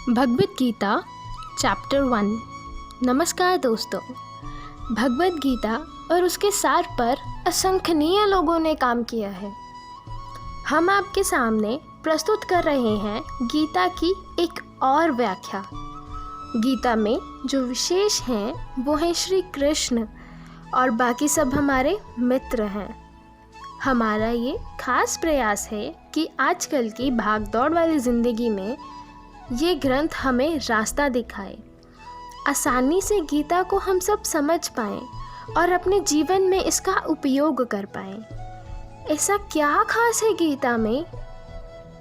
Bhagavad Gita chapter 1। नमस्कार दोस्तों। भगवद गीता और उसके सार पर असंख्यनीय लोगों ने काम किया है। हम आपके सामने प्रस्तुत कर रहे हैं गीता की एक और व्याख्या। गीता में जो विशेष हैं वो हैं श्री कृष्ण और बाकी सब हमारे मित्र हैं। हमारा ये खास प्रयास है कि आजकल की भागदौड़ वाली ज़िंदगी में ये ग्रंथ हमें रास्ता दिखाए, आसानी से गीता को हम सब समझ पाएँ और अपने जीवन में इसका उपयोग कर पाएँ। ऐसा क्या खास है गीता में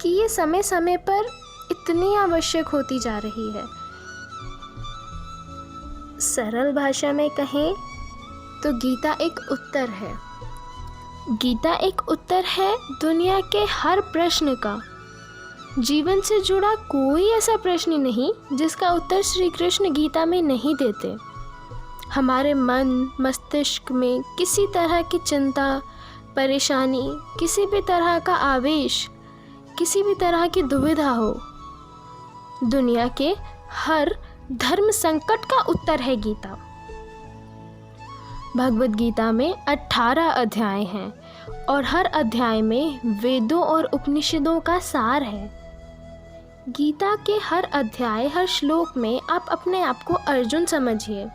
कि ये समय समय पर इतनी आवश्यक होती जा रही है। सरल भाषा में कहें तो गीता एक उत्तर है। गीता एक उत्तर है दुनिया के हर प्रश्न का। जीवन से जुड़ा कोई ऐसा प्रश्न नहीं जिसका उत्तर श्री कृष्ण गीता में नहीं देते। हमारे मन मस्तिष्क में किसी तरह की चिंता, परेशानी, किसी भी तरह का आवेश, किसी भी तरह की दुविधा हो, दुनिया के हर धर्म संकट का उत्तर है गीता। भगवद गीता में 18 अध्याय हैं और हर अध्याय में वेदों और उपनिषदों का सार है। गीता के हर अध्याय, हर श्लोक में आप अपने आप को अर्जुन समझिए,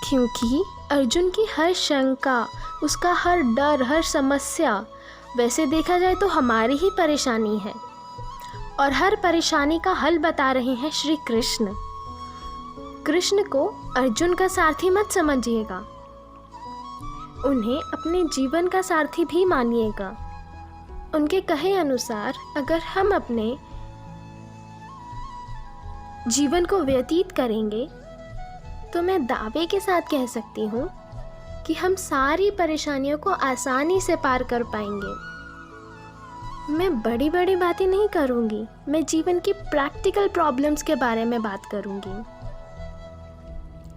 क्योंकि अर्जुन की हर शंका, उसका हर डर, हर समस्या वैसे देखा जाए तो हमारी ही परेशानी है और हर परेशानी का हल बता रहे हैं श्री कृष्ण। कृष्ण को अर्जुन का सारथी मत समझिएगा, उन्हें अपने जीवन का सारथी भी मानिएगा। उनके कहे अनुसार अगर हम अपने जीवन को व्यतीत करेंगे तो मैं दावे के साथ कह सकती हूँ कि हम सारी परेशानियों को आसानी से पार कर पाएंगे। मैं बड़ी बड़ी बातें नहीं करूँगी, मैं जीवन की प्रैक्टिकल प्रॉब्लम्स के बारे में बात करूँगी।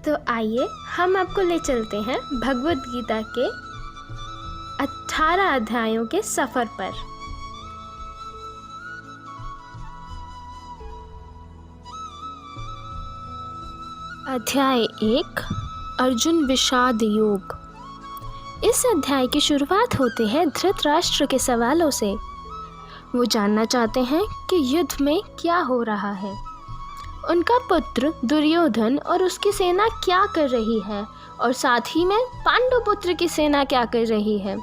तो आइए हम आपको ले चलते हैं भगवद गीता के 18 अध्यायों के सफर पर। अध्याय 1, अर्जुन विषाद योग। इस अध्याय की शुरुआत होते हैं धृतराष्ट्र के सवालों से। वो जानना चाहते हैं कि युद्ध में क्या हो रहा है, उनका पुत्र दुर्योधन और उसकी सेना क्या कर रही है और साथ ही में पांडु पुत्र की सेना क्या कर रही है।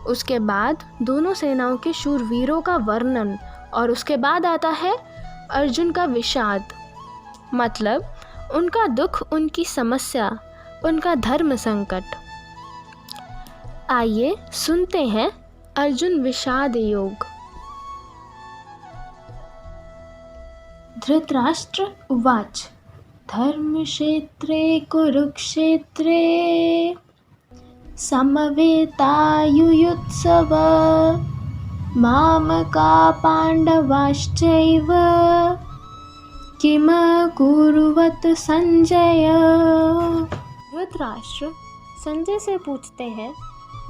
उसके बाद दोनों सेनाओं के शूरवीरों का वर्णन और उसके बाद आता है अर्जुन का विषाद, मतलब उनका दुख, उनकी समस्या, उनका धर्म संकट। आइए सुनते हैं अर्जुन विषाद योग। धृतराष्ट्र उवाच धर्मक्षेत्रे कुरुक्षेत्रे समवेतायुयुत्सव मामका पांडवाश्चैव किम कुर्वत संजय। धृतराष्ट्र संजय से पूछते हैं,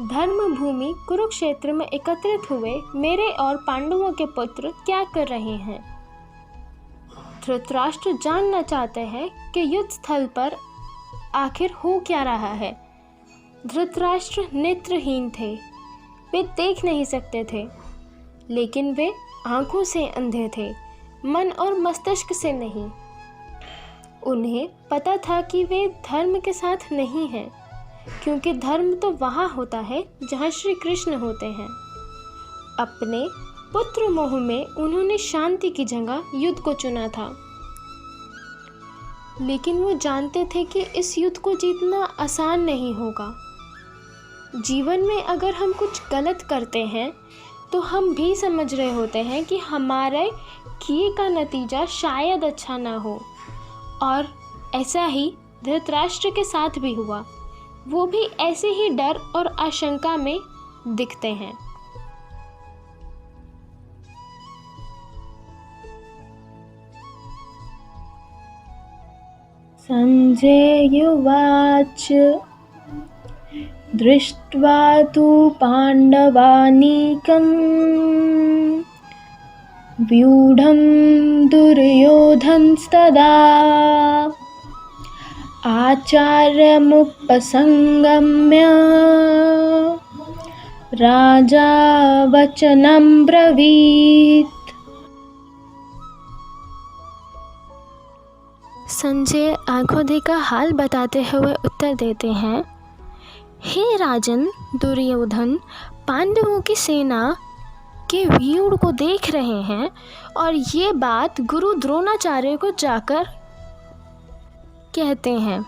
धर्म भूमि कुरुक्षेत्र में एकत्रित हुए मेरे और पांडवों के पुत्र क्या कर रहे हैं। धृतराष्ट्र जानना चाहते हैं कि युद्ध स्थल पर आखिर हो क्या रहा है। धृतराष्ट्र नेत्रहीन थे, वे देख नहीं सकते थे, लेकिन वे आंखों से अंधे थे, मन और मस्तिष्क से नहीं। उन्हें पता था कि वे धर्म के साथ नहीं हैं, क्योंकि धर्म तो वहाँ होता है जहाँ श्री कृष्ण होते हैं। अपने पुत्र मोह में उन्होंने शांति की जगह युद्ध को चुना था, लेकिन वो जानते थे कि इस युद्ध को जीतना आसान नहीं होगा। जीवन में अगर हम कुछ गलत करते हैं तो हम भी समझ रहे होते हैं कि हमारे किए का नतीजा शायद अच्छा ना हो, और ऐसा ही धृतराष्ट्र के साथ भी हुआ। वो भी ऐसे ही डर और आशंका में दिखते हैं। संजय उवाच दृष्ट्वा तु पाण्डवानीकम् व्यूढं दुर्योधनस्तदा आचार्यमुपसंगम्य राजा वचनं ब्रवीत्। संजय आंखों देखा हाल बताते हुए उत्तर देते हैं, हे राजन दुर्योधन, पांडवों की सेना के व्यूढ़ को देख रहे हैं और ये बात गुरु द्रोणाचार्य को जाकर कहते हैं।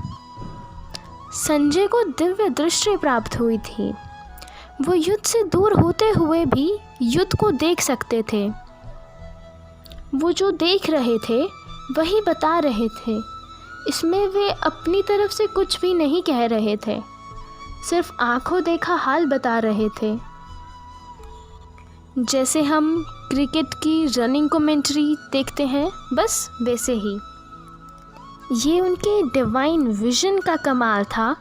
संजय को दिव्य दृष्टि प्राप्त हुई थी। वो युद्ध से दूर होते हुए भी युद्ध को देख सकते थे। वो जो देख रहे थे वही बता रहे थे। इसमें वे अपनी तरफ से कुछ भी नहीं कह रहे थे, सिर्फ आंखों देखा हाल बता रहे थे। जैसे हम क्रिकेट की रनिंग कमेंट्री देखते हैं, बस वैसे ही। ये उनके डिवाइन विजन का कमाल था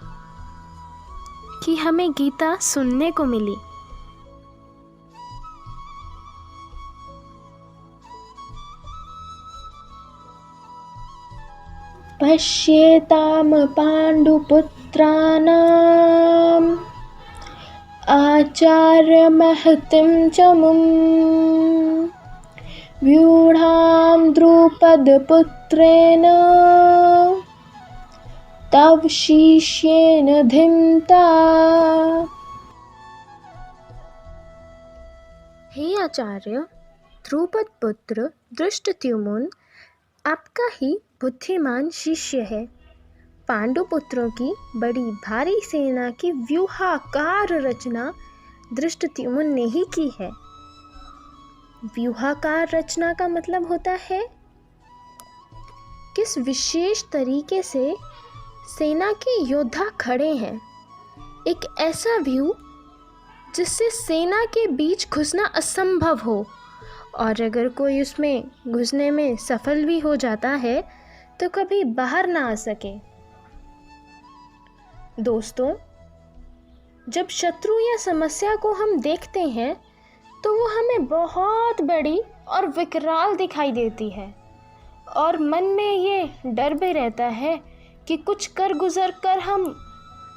कि हमें गीता सुनने को मिली। पश्येतां पाण्डुपुत्राणाम् आचार्यमहतिं च मुं व्यूढां द्रुपदपुत्रेण तव शिष्येन धिन्ता। हे आचार्य द्रुपद पुत्र धृष्टद्युम्न आपका ही बुद्धिमान शिष्य है। पांडुपुत्रों की बड़ी भारी सेना की व्यूहाकार रचना धृष्टद्युम्न ने ही की है। व्यूहाकार रचना का मतलब होता है किस विशेष तरीके से सेना के योद्धा खड़े हैं। एक ऐसा व्यू जिससे सेना के बीच घुसना असंभव हो, और अगर कोई उसमें घुसने में सफल भी हो जाता है तो कभी बाहर ना आ सके। दोस्तों, जब शत्रु या समस्या को हम देखते हैं तो वो हमें बहुत बड़ी और विकराल दिखाई देती है, और मन में ये डर भी रहता है कि कुछ कर गुजर कर हम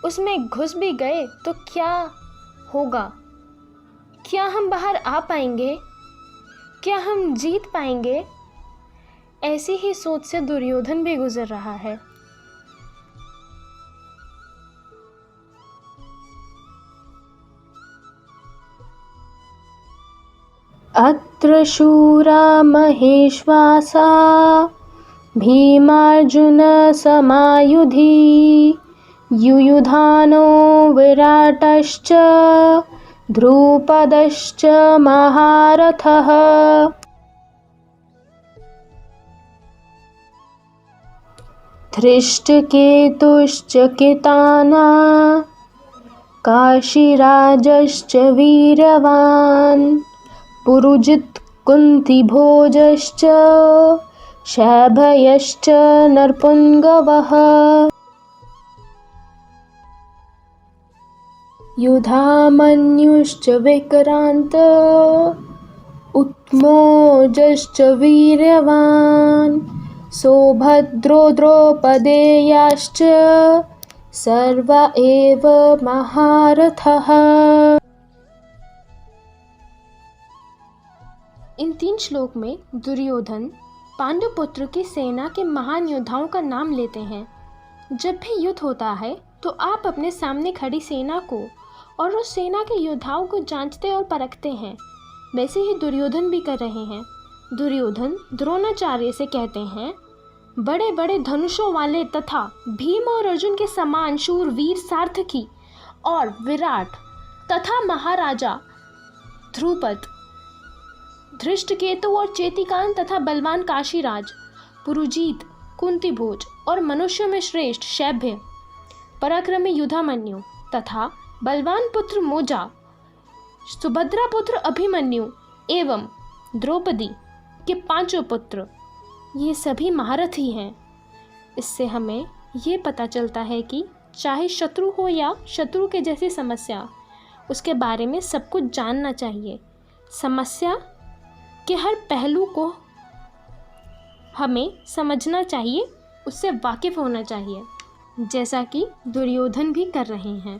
उसमें घुस भी गए तो क्या होगा। क्या हम बाहर आ पाएंगे? क्या हम जीत पाएंगे? ऐसी ही सोच से दुर्योधन भी गुजर रहा है। अत्र शूरा महेश्वासा भीमार्जुन समायुधि युयुधानो विराटश्च ध्रुपदश्च महारथः। धृष्टकेतुश्च किताना काशीराजश्च वीरवान् पुरुजित् कुन्तिभोजश्च शैभयश्च नरपुङ्गवः। युधामन्युश्च विक्रान्त उत्मोजश्च वीर्यवान् सौभद्रो द्रौपदेयाश्च सर्व एव महारथः। इन 3 श्लोक में दुर्योधन पांडुपुत्र की सेना के महान योद्धाओं का नाम लेते हैं। जब भी युद्ध होता है तो आप अपने सामने खड़ी सेना को और उस सेना के योद्धाओं को जांचते और परखते हैं। वैसे ही दुर्योधन भी कर रहे हैं। दुर्योधन द्रोणाचार्य से कहते हैं, बड़े बड़े धनुषों वाले तथा भीम और अर्जुन के समान शूरवीर सार्थकी और विराट तथा महाराजा ध्रुपद, धृष्टकेतु और चेतिकान तथा बलवान काशीराज, पुरुजीत, कुंतीभोज और मनुष्यों में श्रेष्ठ शैभ्य, पराक्रमी युधामन्यु तथा बलवान पुत्र मोजा, सुभद्रा पुत्र अभिमन्यु एवं द्रौपदी के 5 पुत्र, ये सभी महारथी हैं। इससे हमें ये पता चलता है कि चाहे शत्रु हो या शत्रु के जैसी समस्या, उसके बारे में सब कुछ जानना चाहिए। समस्या कि हर पहलू को हमें समझना चाहिए, उससे वाकिफ़ होना चाहिए, जैसा कि दुर्योधन भी कर रहे हैं।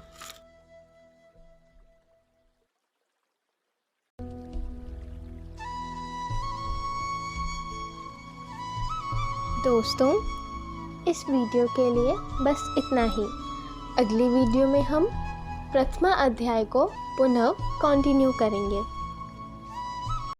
दोस्तों, इस वीडियो के लिए बस इतना ही। अगली वीडियो में हम प्रथमा अध्याय को पुनः कंटिन्यू करेंगे।